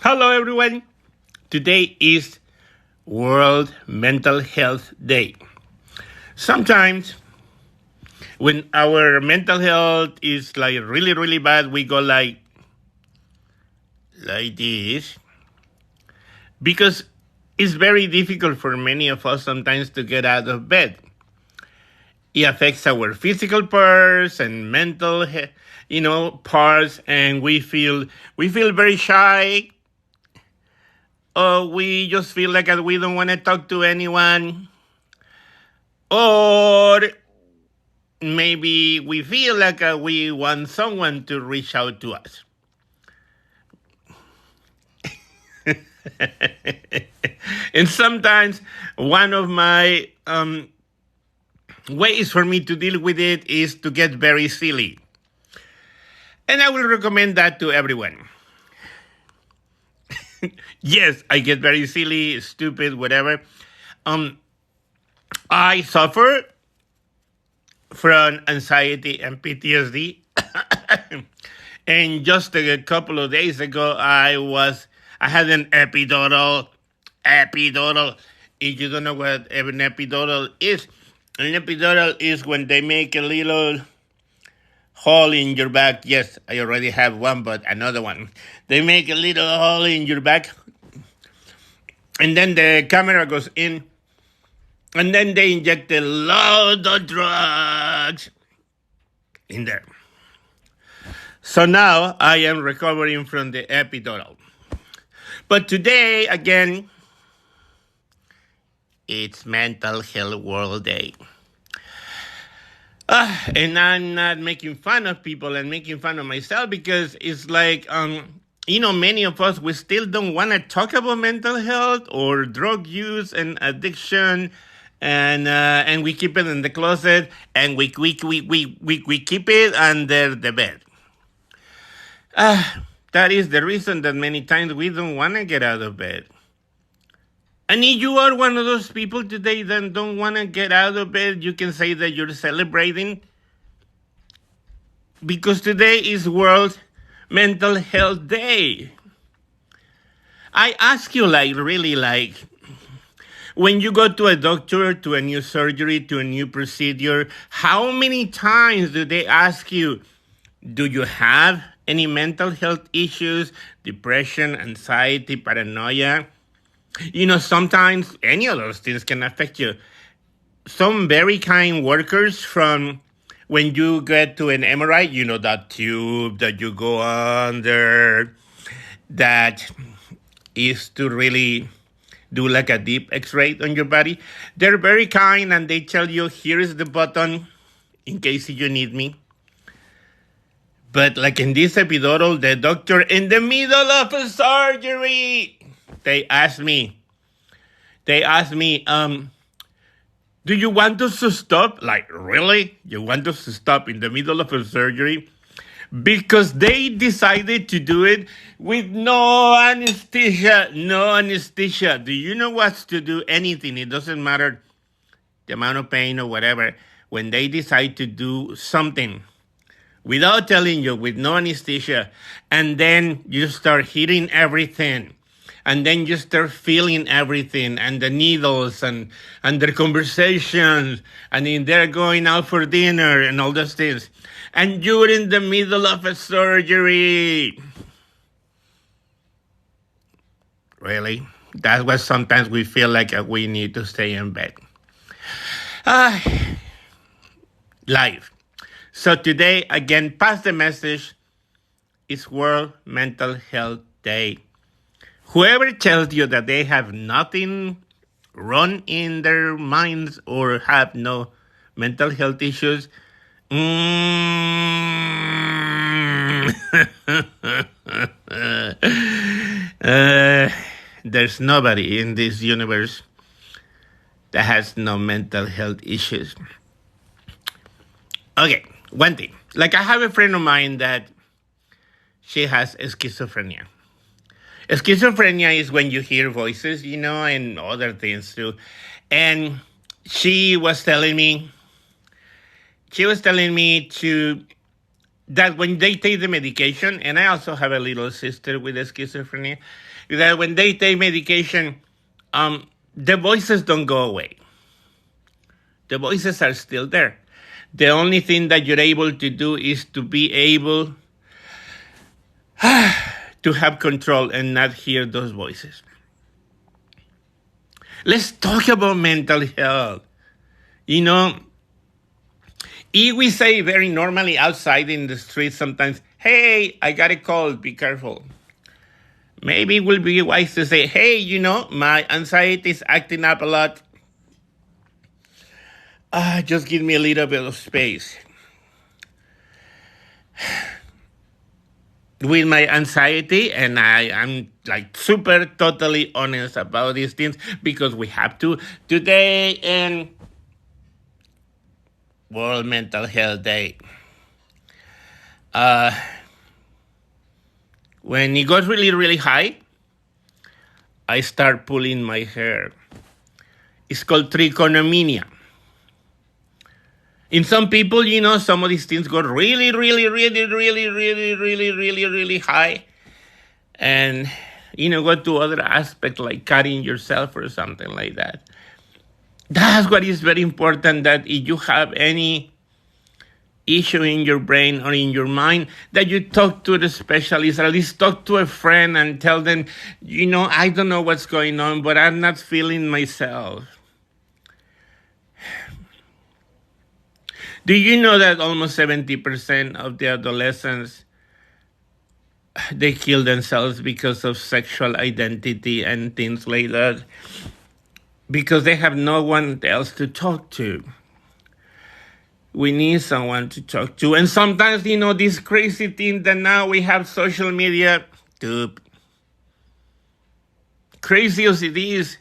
Hello, everyone. Today is World Mental Health Day. Sometimes, when our mental health is like really, really bad, we go like this because it's very difficult for many of us sometimes to get out of bed. It affects our physical parts and mental, parts, and we feel very shy. Or we just feel like we don't want to talk to anyone. Or maybe we feel like we want someone to reach out to us. And sometimes one of my ways for me to deal with it is to get very silly. And I will recommend that to everyone. Yes, I get very silly, stupid, whatever. I suffer from anxiety and PTSD. And just a couple of days ago, I had an epidural. Epidural. If you don't know what an epidural is when they make a little hole in your back. Yes, I already have one, but another one. They make a little hole in your back, and then the camera goes in, and then they inject a lot of drugs in there. So now I am recovering from the epidural. But today, again, it's Mental Health World Day. And I'm not making fun of people and making fun of myself because it's like, many of us, we still don't want to talk about mental health or drug use and addiction. And we keep it in the closet and we keep it under the bed. That is the reason that many times we don't want to get out of bed. And if you are one of those people today that don't want to get out of bed, you can say that you're celebrating. Because today is World Mental Health Day. I ask you, when you go to a doctor, to a new surgery, to a new procedure, how many times do they ask you, do you have any mental health issues, depression, anxiety, paranoia? Sometimes any of those things can affect you. Some very kind workers from when you get to an MRI, that tube that you go under, that is to really do like a deep X-ray on your body. They're very kind and they tell you, here is the button in case you need me. But like in this epidural, the doctor in the middle of a surgery, they asked me, do you want us to stop? Like, really? You want us to stop in the middle of a surgery? Because they decided to do it with no anesthesia. No anesthesia. Do you know what's to do anything? It doesn't matter the amount of pain or whatever. When they decide to do something without telling you, with no anesthesia, and then you start hitting everything, and then you start feeling everything, and the needles, and their conversations, and then they're going out for dinner, and all those things, and you're in the middle of a surgery. Really? That's why sometimes we feel like we need to stay in bed. Life. So today, again, pass the message. It's World Mental Health Day. Whoever tells you that they have nothing wrong in their minds or have no mental health issues, there's nobody in this universe that has no mental health issues. Okay, one thing. Like, I have a friend of mine that she has schizophrenia. Schizophrenia is when you hear voices, and other things too. And she was telling me that when they take the medication, and I also have a little sister with schizophrenia, that when they take medication, the voices don't go away. The voices are still there. The only thing that you're able to do is to be able to have control and not hear those voices. Let's talk about mental health. You know, if we say very normally outside in the street sometimes, hey, I got a cold, be careful. Maybe it will be wise to say, hey, my anxiety is acting up a lot. Just give me a little bit of space. With my anxiety, and I'm like super totally honest about these things because we have to. Today in World Mental Health Day, when it goes really, really high, I start pulling my hair. It's called trichomania. In some people, some of these things go really, really, really, really, really, really, really, really high. And, go to other aspects like cutting yourself or something like that. That's what is very important, that if you have any issue in your brain or in your mind, that you talk to the specialist, or at least talk to a friend and tell them, I don't know what's going on, but I'm not feeling myself. Do you know that almost 70% of the adolescents, they kill themselves because of sexual identity and things like that? Because they have no one else to talk to. We need someone to talk to. And sometimes, this crazy thing that now we have social media, crazy as it is,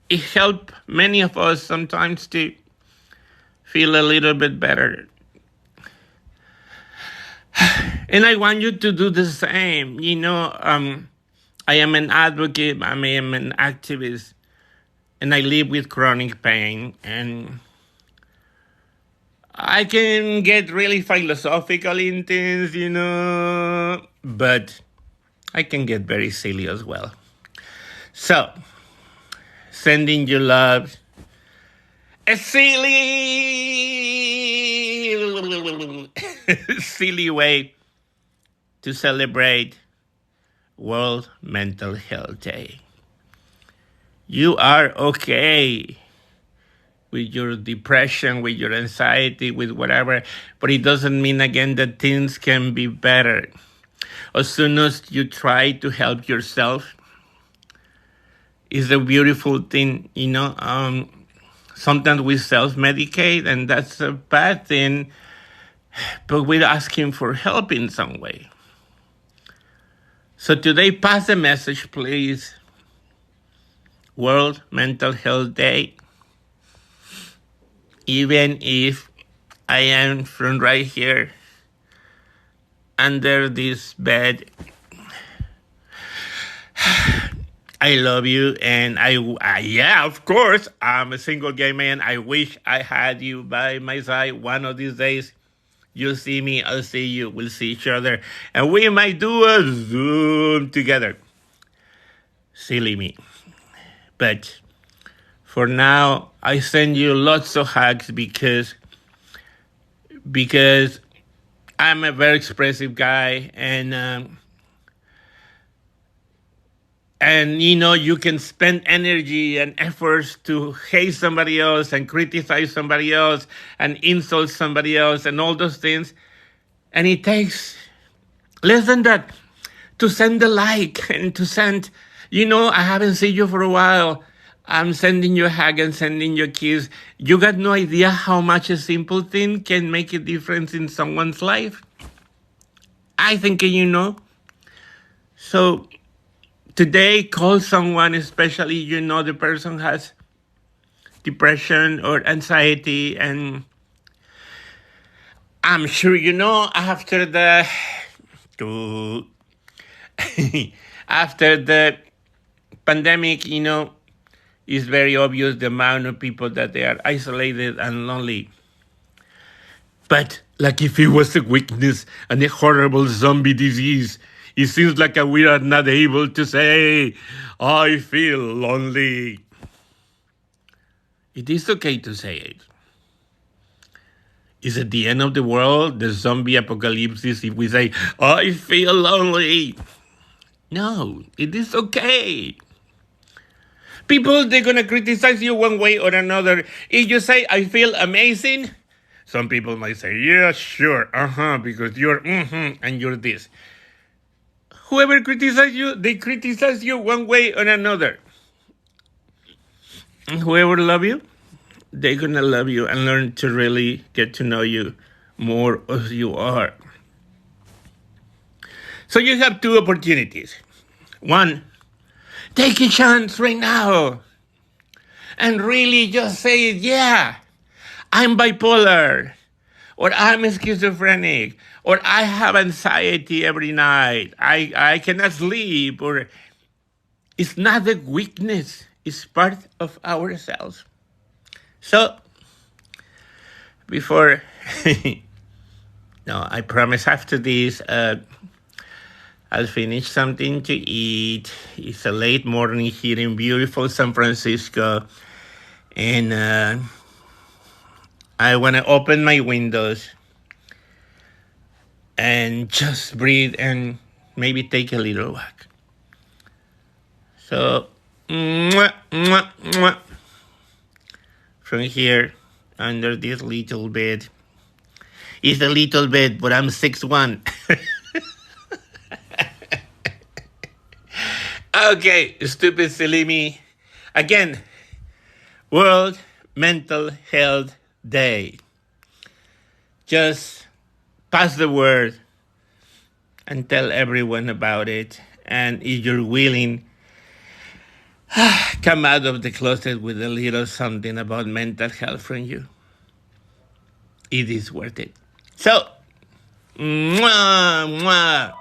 it helps many of us sometimes to feel a little bit better. And I want you to do the same. I am an advocate, I am an activist, and I live with chronic pain. And I can get really philosophical in things, but I can get very silly as well. So, sending you love. A silly way to celebrate World Mental Health Day. You are okay with your depression, with your anxiety, with whatever, but it doesn't mean, again, that things can be better. As soon as you try to help yourself, it's a beautiful thing, Sometimes we self-medicate, and that's a bad thing, but we're asking for help in some way. So today, pass a message, please. World Mental Health Day. Even if I am from right here, under this bed, I love you, and yeah, of course, I'm a single gay man. I wish I had you by my side. One of these days, you'll see me, I'll see you, we'll see each other, and we might do a Zoom together. Silly me. But for now, I send you lots of hugs because I'm a very expressive guy, and you can spend energy and efforts to hate somebody else and criticize somebody else and insult somebody else and all those things. And it takes less than that to send a like and to send, I haven't seen you for a while. I'm sending you a hug and sending you a kiss. You got no idea how much a simple thing can make a difference in someone's life. I think So today, call someone, especially the person has depression or anxiety, and I'm sure after the after the pandemic, it's very obvious the amount of people that they are isolated and lonely. But like if it was a weakness and a horrible zombie disease, It seems like we are not able to say, I feel lonely. It is okay to say it. Is it the end of the world, the zombie apocalypse, if we say, I feel lonely? No, it is okay. People, they're going to criticize you one way or another. If you say, I feel amazing, some people might say, yeah, sure, because you're and you're this. Whoever criticizes you, they criticize you one way or another. And whoever love you, they're going to love you and learn to really get to know you more as you are. So you have two opportunities. One, take a chance right now and really just say, yeah, I'm bipolar, or I'm schizophrenic, or I have anxiety every night. I cannot sleep, or it's not a weakness. It's part of ourselves. So, before, no, I promise after this, I'll finish something to eat. It's a late morning here in beautiful San Francisco. And I want to open my windows and just breathe and maybe take a little walk. So, mwah, mwah, mwah. From here, under this little bed. It's a little bed, but I'm 6'1". Okay, stupid silly me. Again, World Mental Health Day. Just pass the word and tell everyone about it. And if you're willing, come out of the closet with a little something about mental health from you. It is worth it. So, mwah, mwah.